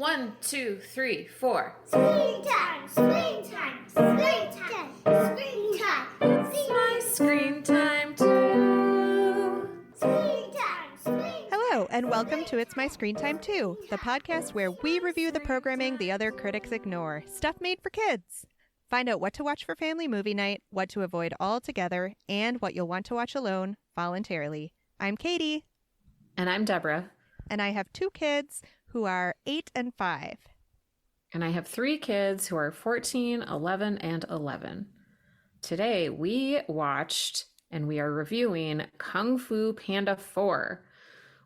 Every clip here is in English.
1, 2, 3, 4. Springtime, springtime, springtime, springtime. It's my screen time too. Springtime, springtime. Hello, and welcome to It's My Screen Time Too, the podcast where we review the programming the other critics ignore, stuff made for kids. Find out what to watch for family movie night, what to avoid altogether, and what you'll want to watch alone, voluntarily. I'm Katie. And I'm Deborah. And I have two kids who are 8 and 5. And I have 3 kids who are 14, 11, and 11. Today we watched and we are reviewing Kung Fu Panda 4.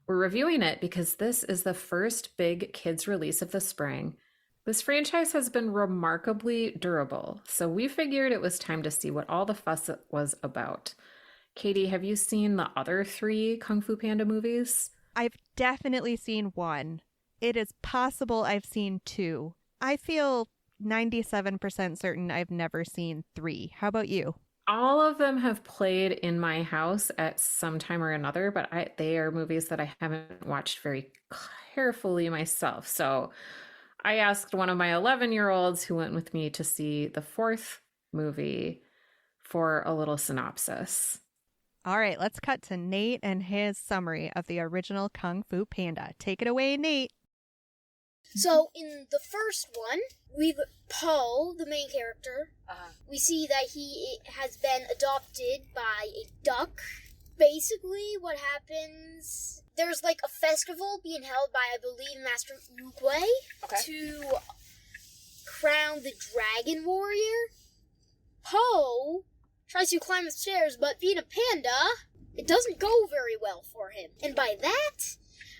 We're reviewing it because this is the first big kids release of the spring. This franchise has been remarkably durable, so we figured it was time to see what all the fuss was about. Katie, have you seen the other 3 Kung Fu Panda movies? I've definitely seen one. It is possible I've seen 2. I feel 97% certain I've never seen 3. How about you? All of them have played in my house at some time or another, but they are movies that I haven't watched very carefully myself. So I asked one of my 11-year-olds who went with me to see the 4th movie for a little synopsis. All right, let's cut to Nate and his summary of the original Kung Fu Panda. Take it away, Nate. So, in the first one, we've Po, the main character. We see that he has been adopted by a duck. Basically, what happens... There's like a festival being held by, I believe, Master Oogway to crown the Dragon Warrior. Po tries to climb the stairs, but being a panda, it doesn't go very well for him. And by that,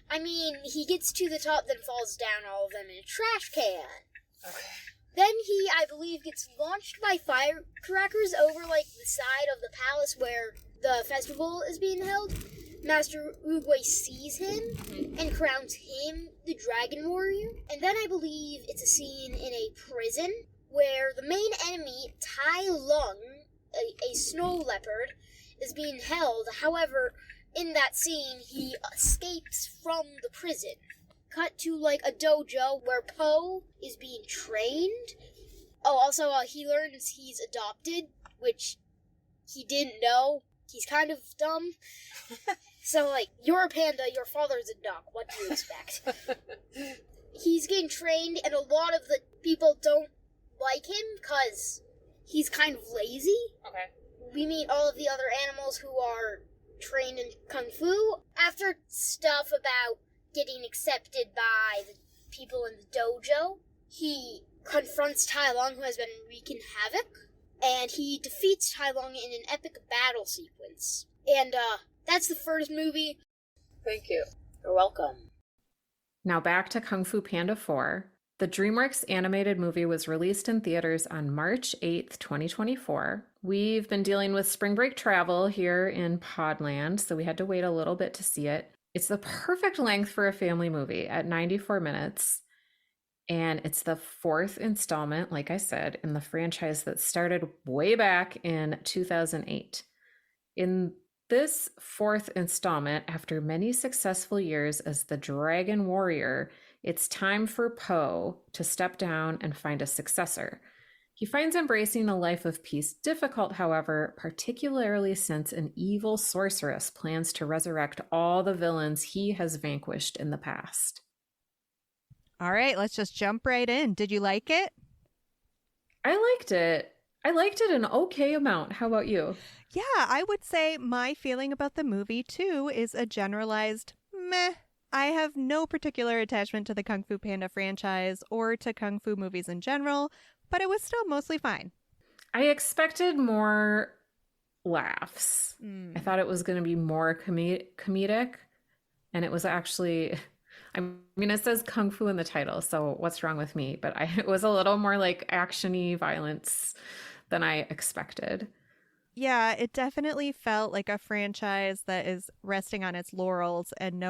I mean he gets to the top, then falls down all of them in a trash can. Okay. Then he, I believe, gets launched by firecrackers over like the side of the palace where the festival is being held. Master Oogway sees him and crowns him the Dragon Warrior. And then I believe it's a scene in a prison where the main enemy, Tai Lung, a snow leopard, is being held. However, in that scene, he escapes from the prison. Cut to like a dojo where Po is being trained. Oh, also, he learns he's adopted, which he didn't know. He's kind of dumb. So, like, you're a panda, your father's a duck. What do you expect? He's getting trained, and a lot of the people don't like him because he's kind of lazy. Okay. We meet all of the other animals who are trained in Kung Fu. After stuff about getting accepted by the people in the dojo, he confronts Tai Lung, who has been wreaking havoc, and he defeats Tai Lung in an epic battle sequence. And, that's the first movie. Thank you. You're welcome. Now back to Kung Fu Panda 4. The DreamWorks animated movie was released in theaters on March 8th, 2024. We've been dealing with spring break travel here in Podland, so we had to wait a little bit to see it. It's the perfect length for a family movie at 94 minutes. And it's the 4th installment, like I said, in the franchise that started way back in 2008. In this 4th installment, after many successful years as the Dragon Warrior, it's time for Po to step down and find a successor. He finds embracing a life of peace difficult, however, particularly since an evil sorceress plans to resurrect all the villains he has vanquished in the past. All right, let's just jump right in. Did you like it? I liked it. I liked it an okay amount. How about you? Yeah, I would say my feeling about the movie, too, is a generalized meh. I have no particular attachment to the Kung Fu Panda franchise or to Kung Fu movies in general, but it was still mostly fine. I expected more laughs. I thought it was going to be more comedic, and it was actually... I mean, it says Kung Fu in the title, so what's wrong with me? But it was a little more like action-y violence than I expected. Yeah, it definitely felt like a franchise that is resting on its laurels and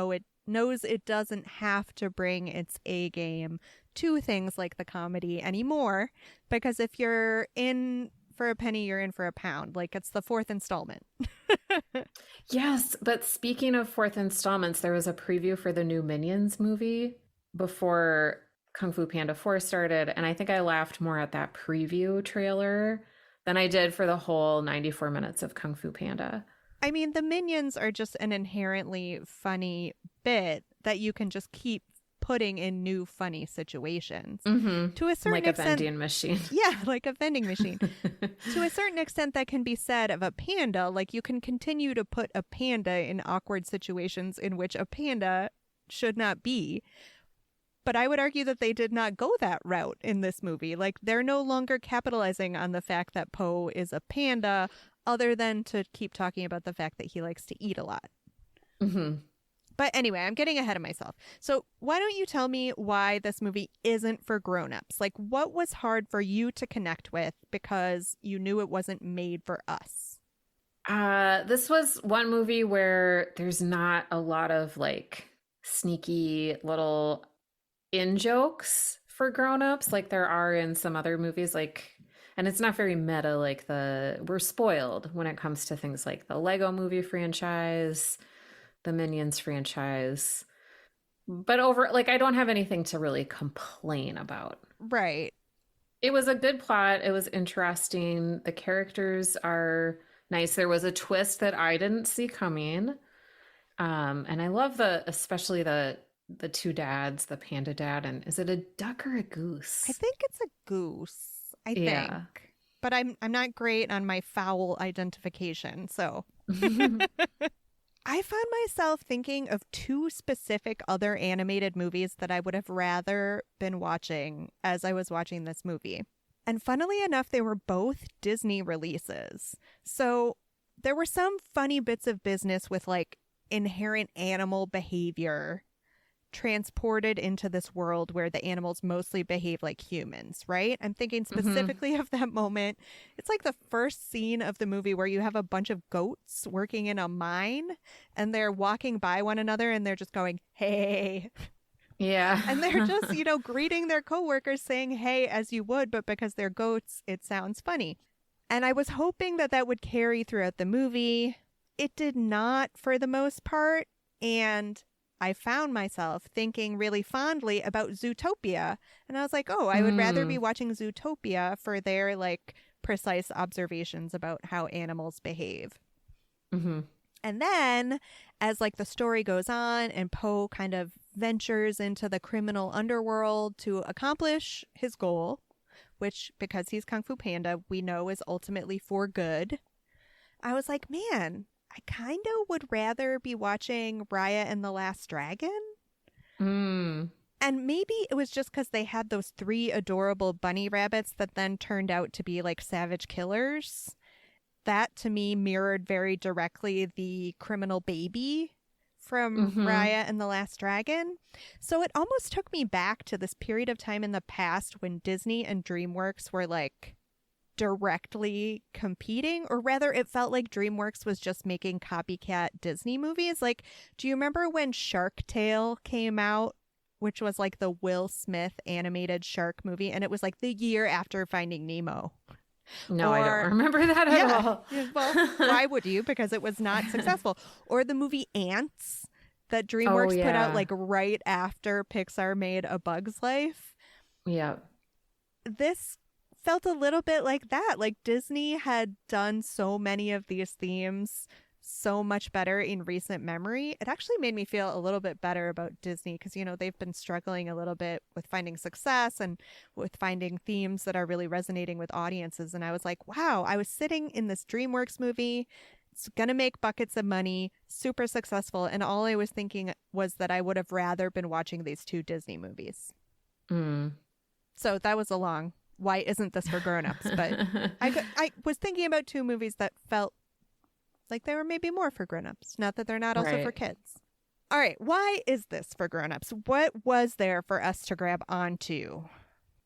knows it doesn't have to bring its A game to things like the comedy anymore. Because if you're in for a penny, you're in for a pound. Like, it's the 4th installment. Yes, but speaking of 4th installments, there was a preview for the new Minions movie before Kung Fu Panda 4 started, and I think I laughed more at that preview trailer than I did for the whole 94 minutes of Kung Fu Panda. I mean, the minions are just an inherently funny bit that you can just keep putting in new funny situations. To a certain like extent, a vending machine. Yeah, like a vending machine. To a certain extent, that can be said of a panda. Like, you can continue to put a panda in awkward situations in which a panda should not be. But I would argue that they did not go that route in this movie. Like, they're no longer capitalizing on the fact that Po is a panda, other than to keep talking about the fact that he likes to eat a lot. But anyway, I'm getting ahead of myself. So why don't you tell me why this movie isn't for grown-ups? Like, what was hard for you to connect with because you knew it wasn't made for us? This was one movie where there's not a lot of like sneaky little in jokes for grown-ups like there are in some other movies, like, and it's not very meta, like we're spoiled when it comes to things like the Lego movie franchise, the Minions franchise. But I don't have anything to really complain about. Right. It was a good plot. It was interesting. The characters are nice. There was a twist that I didn't see coming. And I love especially the two dads, the panda dad, and is it a duck or a goose? I think it's a goose. I think. But I'm not great on my fowl identification, so I found myself thinking of two specific other animated movies that I would have rather been watching as I was watching this movie. And funnily enough, they were both Disney releases. So there were some funny bits of business with like inherent animal behavior transported into this world where the animals mostly behave like humans, right? I'm thinking specifically of that moment. It's like the first scene of the movie where you have a bunch of goats working in a mine and they're walking by one another and they're just going, hey. Yeah. And they're just, greeting their coworkers saying, hey, as you would, but because they're goats, it sounds funny. And I was hoping that that would carry throughout the movie. It did not for the most part. And I found myself thinking really fondly about Zootopia. And I was like, oh, I would rather be watching Zootopia for their like precise observations about how animals behave. And then as like the story goes on and Po kind of ventures into the criminal underworld to accomplish his goal, which because he's Kung Fu Panda, we know is ultimately for good. I was like, man, I kind of would rather be watching Raya and the Last Dragon. And maybe it was just because they had those 3 adorable bunny rabbits that then turned out to be like savage killers. That to me mirrored very directly the criminal baby from Raya and the Last Dragon. So it almost took me back to this period of time in the past when Disney and DreamWorks were like directly competing, or rather it felt like DreamWorks was just making copycat Disney movies. Like, do you remember when Shark Tale came out, which was like the Will Smith animated shark movie, and it was like the year after Finding Nemo? No, I don't remember that at all. Well, why would you? Because it was not successful. Or the movie Ants that DreamWorks put out like right after Pixar made A Bug's Life. Yeah. This felt a little bit like that. Like Disney had done so many of these themes so much better in recent memory. It actually made me feel a little bit better about Disney because, they've been struggling a little bit with finding success and with finding themes that are really resonating with audiences. And I was like, wow, I was sitting in this DreamWorks movie. It's going to make buckets of money, super successful. And all I was thinking was that I would have rather been watching these 2 Disney movies. So that was a long, why isn't this for grown-ups? But I was thinking about 2 movies that felt like they were maybe more for grown-ups. Not that they're not also for kids. All right. Why is this for grown-ups? What was there for us to grab onto?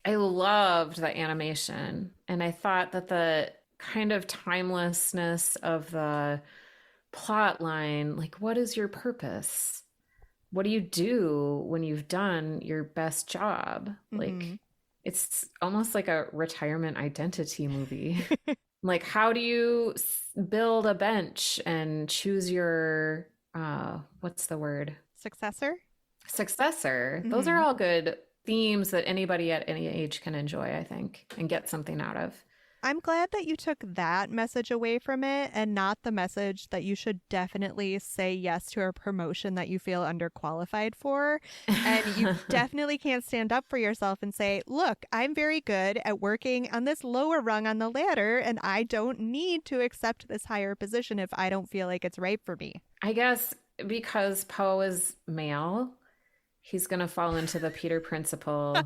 I loved the animation. And I thought that the kind of timelessness of the plot line, like, what is your purpose? What do you do when you've done your best job? Like, it's almost like a retirement identity movie. Like, how do you build a bench and choose your, what's the word? Successor? Those are all good themes that anybody at any age can enjoy, I think, and get something out of. I'm glad that you took that message away from it and not the message that you should definitely say yes to a promotion that you feel underqualified for. And you definitely can't stand up for yourself and say, look, I'm very good at working on this lower rung on the ladder, and I don't need to accept this higher position if I don't feel like it's right for me. I guess because Poe is male, he's going to fall into the Peter principle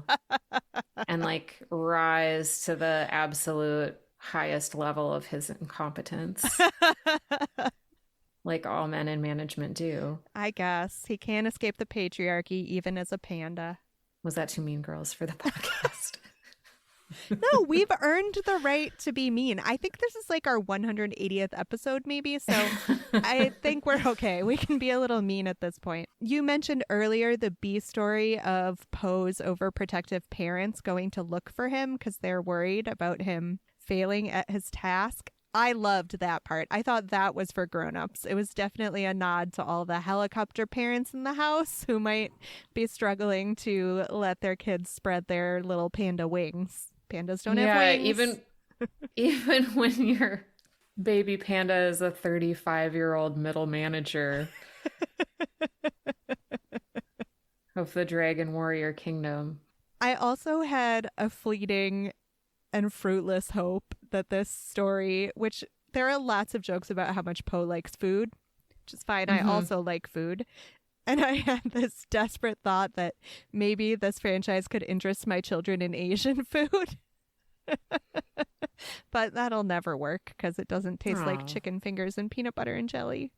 and like rise to the absolute highest level of his incompetence. Like all men in management do. I guess. He can't escape the patriarchy even as a panda. Was that too Mean Girls for the podcast? No, we've earned the right to be mean. I think this is like our 180th episode, maybe. So I think we're okay. We can be a little mean at this point. You mentioned earlier the B story of Poe's overprotective parents going to look for him because they're worried about him failing at his task. I loved that part. I thought that was for grown-ups. It was definitely a nod to all the helicopter parents in the house who might be struggling to let their kids spread their little panda wings. Pandas don't have wings. Even when your baby panda is a 35-year-old middle manager of the Dragon Warrior Kingdom. I also had a fleeting and fruitless hope that this story, which there are lots of jokes about how much Poe likes food, which is fine. I also like food. And I had this desperate thought that maybe this franchise could interest my children in Asian food. But that'll never work because it doesn't taste like chicken fingers and peanut butter and jelly.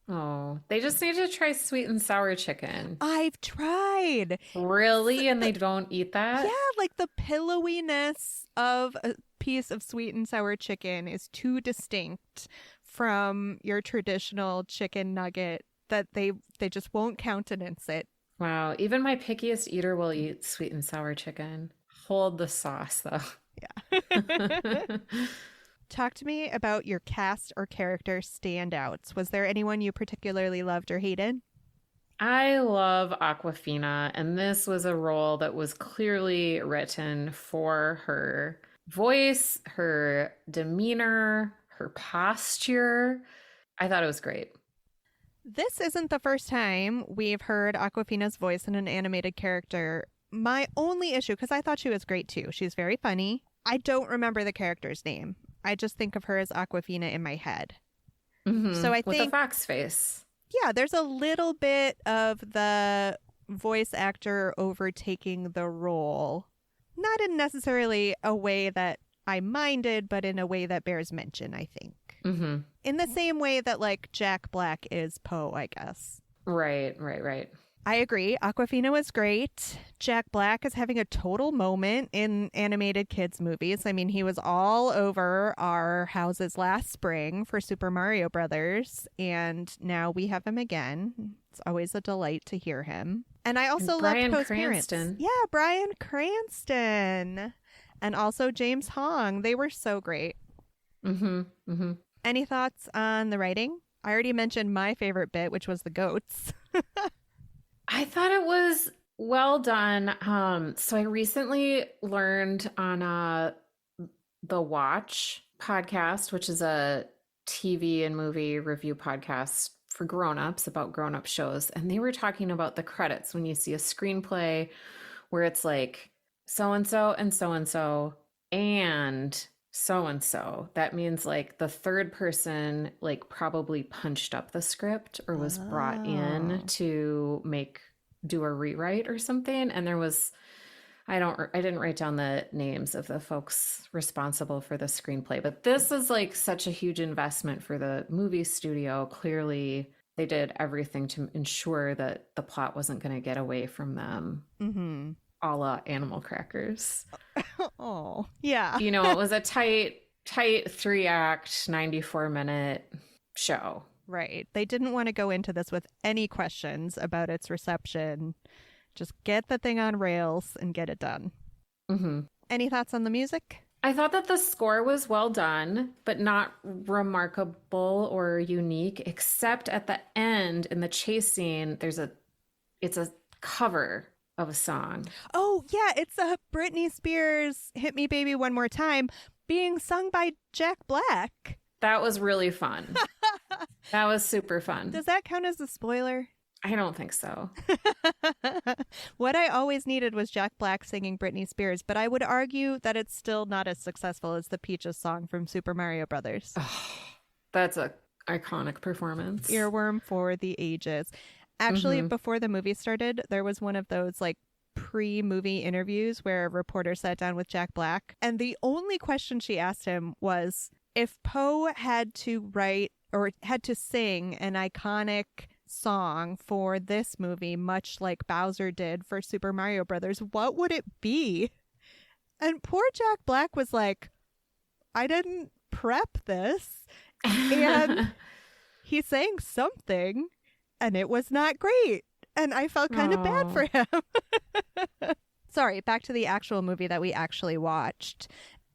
Oh, they just need to try sweet and sour chicken. I've tried. Really? And they don't eat that? Yeah, like the pillowiness of a piece of sweet and sour chicken is too distinct from your traditional chicken nugget that they just won't countenance it. Wow, even my pickiest eater will eat sweet and sour chicken. Hold the sauce, though. Yeah. Talk to me about your cast or character standouts. Was there anyone you particularly loved or hated? I love Awkwafina, and this was a role that was clearly written for her voice, her demeanor, her posture. I thought it was great. This isn't the first time we've heard Awkwafina's voice in an animated character. My only issue, because I thought she was great too. She's very funny. I don't remember the character's name. I just think of her as Awkwafina in my head. So I think with a fox face. Yeah, there's a little bit of the voice actor overtaking the role. Not in necessarily a way that I minded, but in a way that bears mention, I think. In the same way that, like, Jack Black is Poe, I guess. Right. I agree. Awkwafina was great. Jack Black is having a total moment in animated kids movies. I mean, he was all over our houses last spring for Super Mario Brothers, and now we have him again. It's always a delight to hear him. And I also loved Poe's parents. Yeah, Bryan Cranston. And also James Hong. They were so great. Any thoughts on the writing? I already mentioned my favorite bit, which was the goats. I thought it was well done. So I recently learned on the Watch podcast, which is a TV and movie review podcast for grown-ups about grown-up shows. And they were talking about the credits when you see a screenplay where it's like so-and-so and so-and-so and so-and-so. That means like the third person like probably punched up the script or was brought in to do a rewrite or something. And there was, I didn't write down the names of the folks responsible for the screenplay, but this is like such a huge investment for the movie studio. Clearly they did everything to ensure that the plot wasn't going to get away from them. A la Animal Crackers. Oh, yeah. You know, it was a tight 3-act, 94-minute show. Right. They didn't want to go into this with any questions about its reception. Just get the thing on rails and get it done. Any thoughts on the music? I thought that the score was well done, but not remarkable or unique, except at the end in the chase scene, it's a cover of a song. Oh, yeah, it's a Britney Spears Hit Me Baby One More Time being sung by Jack Black. That was really fun. That was super fun. Does that count as a spoiler? I don't think so. What I always needed was Jack Black singing Britney Spears, but I would argue that it's still not as successful as the Peaches song from Super Mario Brothers. Oh, that's a iconic performance. Earworm for the ages. Actually, before the movie started, there was one of those like pre-movie interviews where a reporter sat down with Jack Black, and the only question she asked him was if Poe had to write or had to sing an iconic song for this movie, much like Bowser did for Super Mario Brothers, what would it be? And poor Jack Black was like, I didn't prep this. And he sang something, and it was not great. And I felt kind of bad for him. Sorry, back to the actual movie that we actually watched.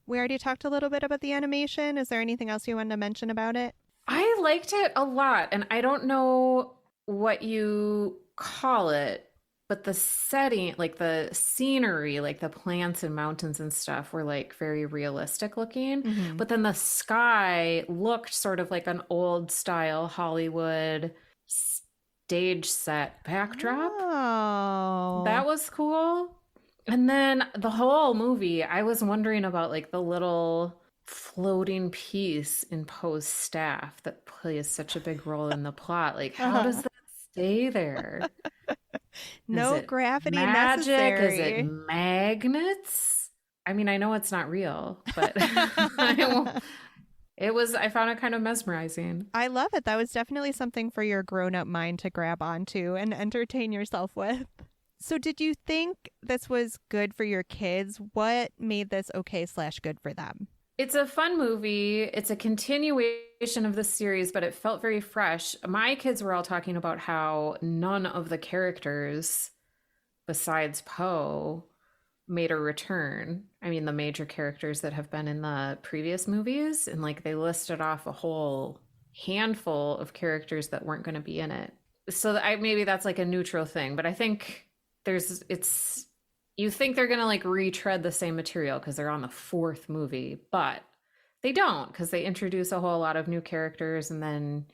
We already talked a little bit about the animation. Is there anything else you wanted to mention about it? I liked it a lot, and I don't know what you call it, but the setting, like the scenery, like the plants and mountains and stuff were like very realistic looking. But then the sky looked sort of like an old style Hollywood stage set backdrop. Oh. That was cool. And then the whole movie, I was wondering about like the little floating piece in Poe's staff that plays such a big role in the plot. Like, how does that stay there? No gravity magic? necessary. Is it magnets? I mean, I know it's not real, but I found it kind of mesmerizing. I love it. That was definitely something for your grown-up mind to grab onto and entertain yourself with. So did you think this was good for your kids? What made this okay/good for them? It's a fun movie. It's a continuation of the series, but it felt very fresh. My kids were all talking about how none of the characters besides Poe made a return. I mean, the major characters that have been in the previous movies, and like they listed off a whole handful of characters that weren't going to be in it. So maybe that's like a neutral thing, but I think you think they're going to like retread the same material because they're on the fourth movie, but they don't, because they introduce a whole lot of new characters, and then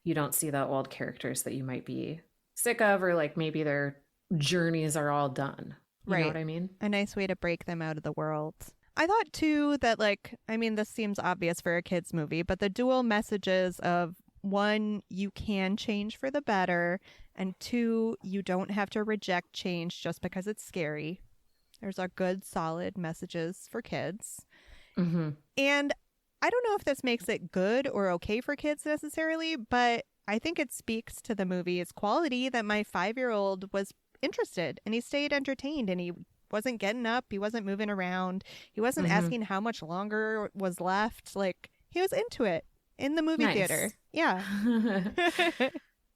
you don't see the old characters that you might be sick of, or like maybe their journeys are all done. You know what I mean? A nice way to break them out of the world. I thought too that this seems obvious for a kid's movie, but the dual messages of 1, you can change for the better, and 2, you don't have to reject change just because it's scary. There's our good, solid messages for kids. And I don't know if this makes it good or okay for kids necessarily, but I think it speaks to the movie's quality that my 5-year-old was interested, and he stayed entertained, and he wasn't getting up, he wasn't moving around, he wasn't asking how much longer was left. Like, he was into it in the movie theater. Yeah.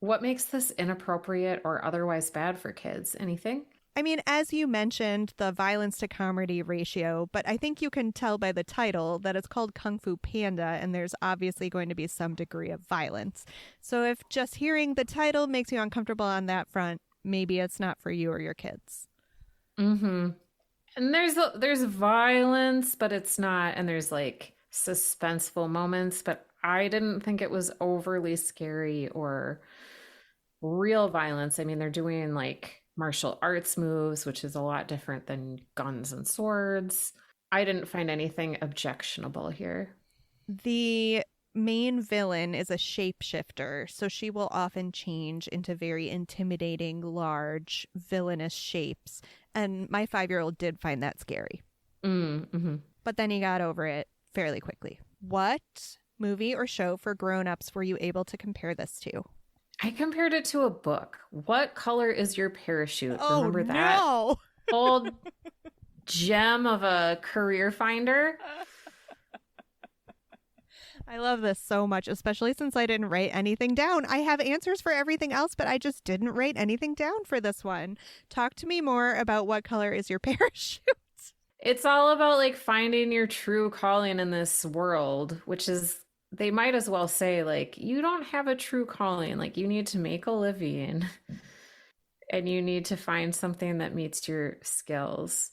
What makes this inappropriate or otherwise bad for kids? Anything? I mean, as you mentioned, the violence to comedy ratio, but I think you can tell by the title that it's called Kung Fu Panda, and there's obviously going to be some degree of violence. So if just hearing the title makes you uncomfortable on that front, maybe it's not for you or your kids. And there's violence, but it's not, and there's like suspenseful moments, but I didn't think it was overly scary or real violence. I mean, they're doing like martial arts moves, which is a lot different than guns and swords. I didn't find anything objectionable here. The main villain is a shapeshifter, so she will often change into very intimidating, large, villainous shapes. And my 5-year-old did find that scary. But then he got over it fairly quickly. What movie or show for grown-ups were you able to compare this to? I compared it to a book. What color is your parachute? Oh, remember that? No. Old gem of a career finder? I love this so much, especially since I didn't write anything down. I have answers for everything else, but I just didn't write anything down for this one. Talk to me more about what color is your parachute. It's all about like finding your true calling in this world, which is, they might as well say like, you don't have a true calling. Like, you need to make a living and you need to find something that meets your skills.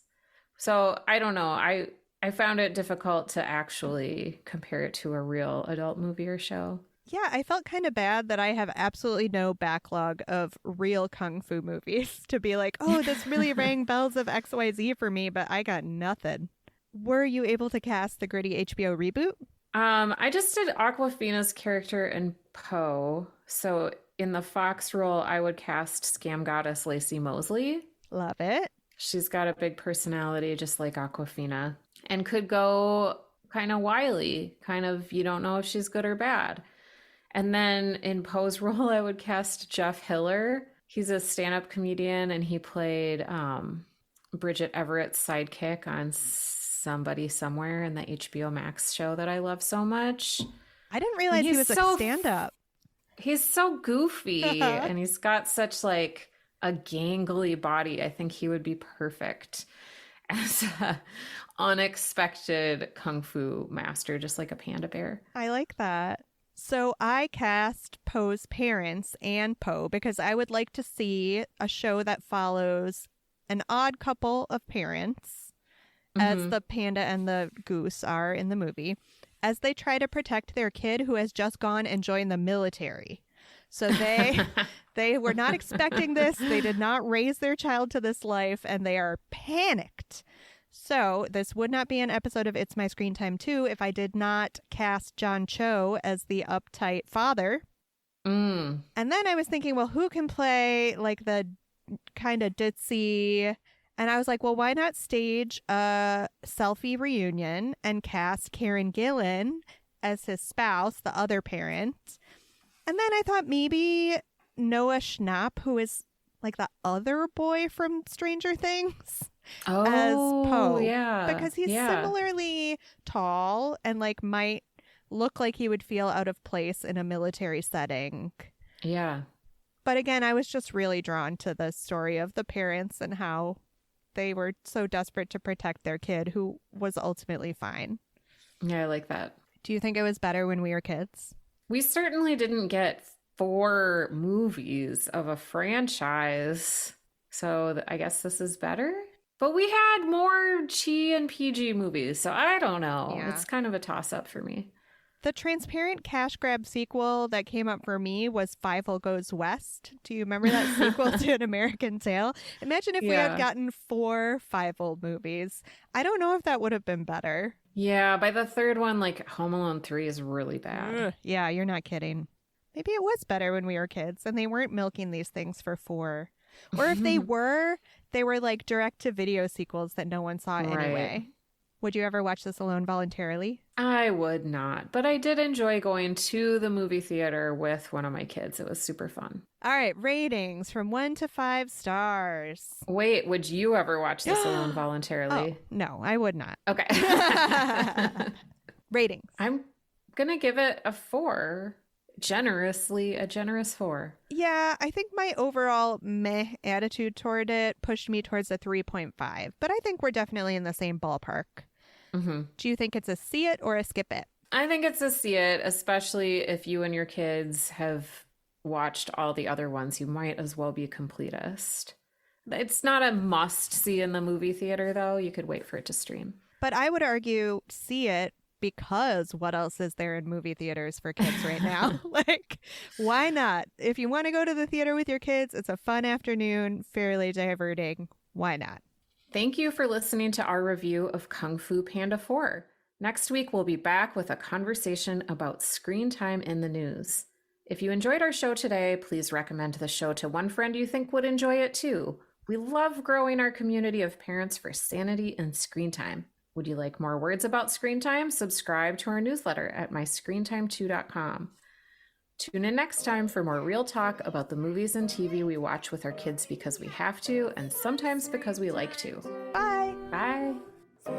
So I don't know. I found it difficult to actually compare it to a real adult movie or show. Yeah, I felt kind of bad that I have absolutely no backlog of real kung fu movies to be like, oh, this really rang bells of XYZ for me, but I got nothing. Were you able to cast the gritty HBO reboot? I just did Aquafina's character in Poe. So in the Fox role, I would cast scam goddess Laci Mosley. Love it. She's got a big personality, just like Aquafina, and could go kind of wily, kind of, you don't know if she's good or bad. And then in Poe's role, I would cast Jeff Hiller. He's a stand-up comedian, and he played Bridget Everett's sidekick on Somebody Somewhere in the HBO Max show that I love so much. I didn't realize he was a stand-up. He's so goofy, and he's got such like a gangly body. I think he would be perfect as an unexpected kung fu master, just like a panda bear. I like that. So I cast Poe's parents and Poe because I would like to see a show that follows an odd couple of parents, as the panda and the goose are in the movie, as they try to protect their kid who has just gone and joined the military. So they were not expecting this. They did not raise their child to this life, and they are panicked. So this would not be an episode of It's My Screen Time 2 if I did not cast John Cho as the uptight father. And then I was thinking, well, who can play like the kind of ditzy? And I was like, well, why not stage a selfie reunion and cast Karen Gillan as his spouse, the other parent? And then I thought maybe Noah Schnapp, who is like the other boy from Stranger Things, as Poe. Yeah. Because he's similarly tall and like might look like he would feel out of place in a military setting. Yeah. But again, I was just really drawn to the story of the parents and how they were so desperate to protect their kid who was ultimately fine. Yeah, I like that. Do you think it was better when we were kids? We certainly didn't get 4 movies of a franchise, so I guess this is better. But we had more Chi and PG movies, so I don't know. Yeah. It's kind of a toss-up for me. The transparent cash grab sequel that came up for me was Fievel Goes West. Do you remember that sequel to An American Tale? Imagine if we had gotten 4 Fievel movies. I don't know if that would have been better. Yeah, by the third one, like Home Alone 3 is really bad. Ugh, yeah, you're not kidding. Maybe it was better when we were kids and they weren't milking these things for 4. Or if they were like direct-to-video sequels that no one saw anyway. Would you ever watch this alone voluntarily? I would not, but I did enjoy going to the movie theater with one of my kids. It was super fun. All right, ratings from 1 to 5 stars. Wait, would you ever watch this alone voluntarily? Oh, no, I would not. Okay. Ratings. I'm going to give it a 4. Generously, a generous 4. Yeah, I think my overall meh attitude toward it pushed me towards a 3.5, but I think we're definitely in the same ballpark. Do you think it's a see it or a skip it? I think it's a see it, especially if you and your kids have watched all the other ones. You might as well be a completist. It's not a must see in the movie theater, though. You could wait for it to stream. But I would argue see it because what else is there in movie theaters for kids right now? Like, why not? If you want to go to the theater with your kids, it's a fun afternoon, fairly diverting. Why not? Thank you for listening to our review of Kung Fu Panda 4. Next week, we'll be back with a conversation about screen time in the news. If you enjoyed our show today, please recommend the show to one friend you think would enjoy it too. We love growing our community of parents for sanity and screen time. Would you like more words about screen time? Subscribe to our newsletter at myscreentime2.com. Tune in next time for more real talk about the movies and TV we watch with our kids because we have to and sometimes because we like to. Bye. Bye. See